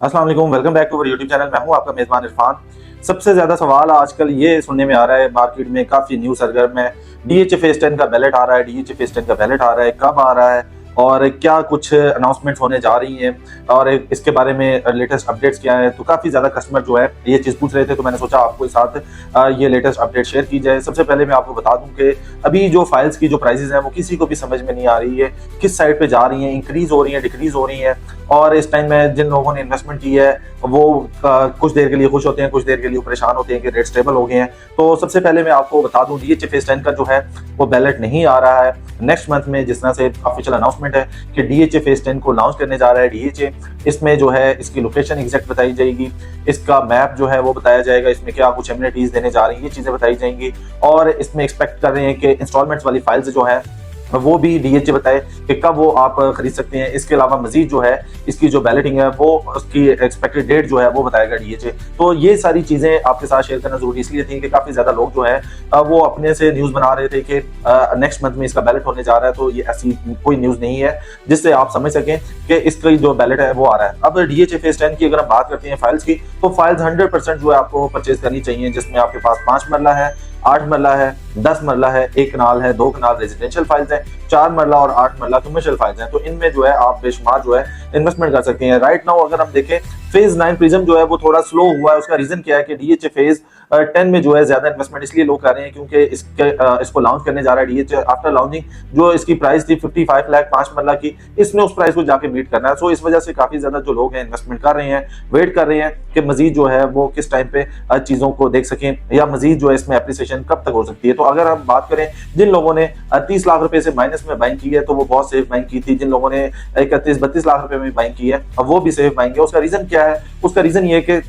अस्सलाम वालेकुम, welcome back to our YouTube channel. मैं हूं आपका मेज़बान इरफान। सबसे ज़्यादा सवाल आजकल ये सुनने में आ रहा है, मार्केट में काफ़ी न्यूज़ सरगर्म है। डीएचए फेज़ 10 का बैलेट आ रहा है, डीएचए फेज़ 10 का बैलेट आ रहा है, कब आ रहा है और क्या कुछ अनाउंसमेंट्स होने जा रही हैं और इसके बारे में लेटेस्ट अपडेट्स क्या हैं। तो काफ़ी ज़्यादा कस्टमर जो है ये चीज़ पूछ रहे थे, तो मैंने सोचा आपके साथ ये लेटेस्ट अपडेट शेयर की जाए। सबसे पहले मैं आपको बता दूं कि अभी जो फाइल्स की जो प्राइसेस हैं वो किसी को भी समझ में नहीं आ रही है, किस साइड पे जा रही हैं, इंक्रीज हो रही हैं, डिक्रीज हो रही हैं। और इस टाइम में जिन लोगों ने इन्वेस्टमेंट की है वो कुछ देर के लिए खुश होते हैं, कुछ देर के लिए परेशान होते हैं कि रेट स्टेबल हो गए हैं। तो सबसे पहले मैं आपको बता दूं, डीएचए फेज़ 10 का जो है वो बैलेट नहीं आ रहा है नेक्स्ट मंथ में, जिस तरह से ऑफिशियल अनाउंसमेंट है कि डीएचए फेज़ 10 को लॉन्च करने जा रहा है डीएचए। इसमें जो है इसकी लोकेशन एग्जैक्ट बताई जाएगी, इसका मैप जो है वो बताया जाएगा, इसमें क्या कुछ एमिनिटीज देने जा रही हैं ये चीजें बताई जाएंगी। और इसमें एक्सपेक्ट कर रहे हैं कि इंस्टॉलमेंट्स वाली फाइल्स जो है वो भी डीएचए बताए कि कब वो आप खरीद सकते हैं। इसके अलावा मजीद जो है इसकी जो बैलेटिंग है वो उसकी एक्सपेक्टेड डेट जो है वो बताएगा डीएचए। तो ये सारी चीजें आपके साथ शेयर करना जरूरी इसलिए थी कि काफी ज्यादा लोग जो है वो अपने से न्यूज बना रहे थे कि नेक्स्ट मंथ में इसका बैलेट होने जा रहा है। तो ये ऐसी कोई न्यूज नहीं है जिससे आप समझ सकें कि इसका जो बैलेट है वो आ रहा है। अब डीएचए फेज़ 10 की अगर हम बात करते हैं फाइल्स की, तो फाइल्स 100% जो है आपको परचेज करनी चाहिए, जिसमें आपके पास 5 मरला है, 8 मरला है, 10 मरला है, 1 कनाल है, 2 कनाल रेजिडेंशियल फाइल्स हैं, 4 मरला और 8 मरला कमर्शियल फाइल्स हैं। तो इनमें जो है आप बेशुमार जो है इन्वेस्टमेंट कर सकते हैं। राइट नाउ अगर हम देखें फेज 9 प्रिज्म जो है वो थोड़ा स्लो हुआ है। उसका रीजन क्या है कि डीएचए फेज 10 में जो है ज्यादा इन्वेस्टमेंट इसलिए लोग कर रहे हैं क्योंकि इसको लॉन्च करने जा रहा है डीएचए। आफ्टर लॉन्चिंग जो इसकी प्राइस थी 55 लाख 5 मरला की, इसने उस प्राइस को जाके मीट करना है। सो इस वजह से काफी ज्यादा जो लोग हैं इन्वेस्टमेंट कर रहे हैं, वेट कर रहे हैं कि मजीद जो है वो किस टाइम पे चीजों को देख सकें या मजीद जो है इसमें एप्रिसिएशन कब तक हो सकती है। तो अगर हम बात करें जिन लोगों ने 30 लाख रुपए से माइनस में बाइंग की है तो वो बहुत सेफ बाइंग की थी। जिन लोगों ने 31-32 लाख रुपए में बाइंग की है अब वो भी सेफ बाइंग है। उसका रीजन क्या है? उसका रीजन ये है कि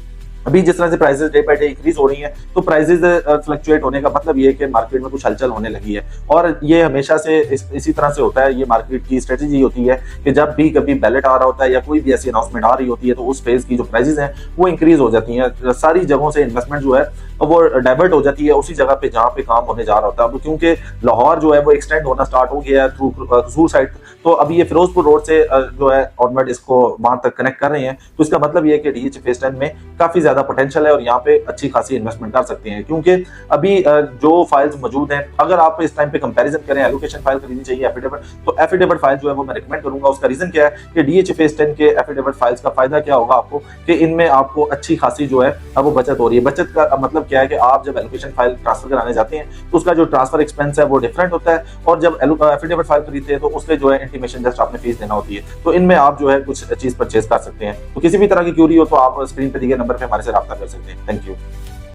अभी जिस तरह से prices day by day increase हो रही हैं तो प्राइसेस फ्लक्चुएट होने का मतलब ये है कि मार्केट में कुछ हलचल होने लगी है। और ये हमेशा से इसी तरह से होता है, ये मार्केट की स्ट्रेटेजी होती है कि जब भी कभी बैलेट आ रहा होता है या कोई भी ऐसी अनाउंसमेंट आ रही होती है तो उस फेज की जो प्राइसेस हैं वो इंक्रीज हो जाती हैं। सारी जगहों से इन्वेस्टमेंट जो है वो डाइवर्ट हो जाती है उसी जगह पे जहाँ पे काम होने जा रहा होता है। अब क्योंकि लाहौर जो है वो एक्सटेंड होना स्टार्ट हो गया है थ्रू कसूर साइड, तो अभी ये फिरोजपुर रोड से जो है ऑनवर्ड इसको वहां तक कनेक्ट कर रहे हैं। तो इसका मतलब ये है कि डीएचए फेज़ 10 में काफी ज्यादा पोटेंशियल है और यहाँ पे अच्छी खासी इन्वेस्टमेंट कर सकते हैं। क्योंकि अभी जो फाइल्स मौजूद हैं, अगर आप इस टाइम पे कंपैरिजन करें, एलोकेशन फाइल खरीदनी चाहिए एफिडेविट, तो एफिडेविट फाइल जो है वो मैं रिकमेंड करूंगा। उसका रीजन क्या है कि डीएचए फेज़ 10 के एफिडेविट फाइल्स का फायदा क्या होगा आपको कि इनमें आपको अच्छी खासी जो है वो बचत हो रही है। बचत का मतलब क्या है कि आप जब एलोकेशन फाइल ट्रांसफर कराने जाते हैं तो उसका जो ट्रांसफर एक्सपेंस है वो डिफरेंट होता है, और जब एफिडेविट फाइल खरीदते हैं तो उसके जो है इंटीमेशन जस्ट आपने फीस देना होती है। तो इनमें आप जो है कुछ चीज परचेज कर सकते हैं। तो किसी भी तरह की क्यूरी हो तो आप स्क्रीन पे दिए नंबर पे हमारे से राब्ता कर सकते हैं। Thank you.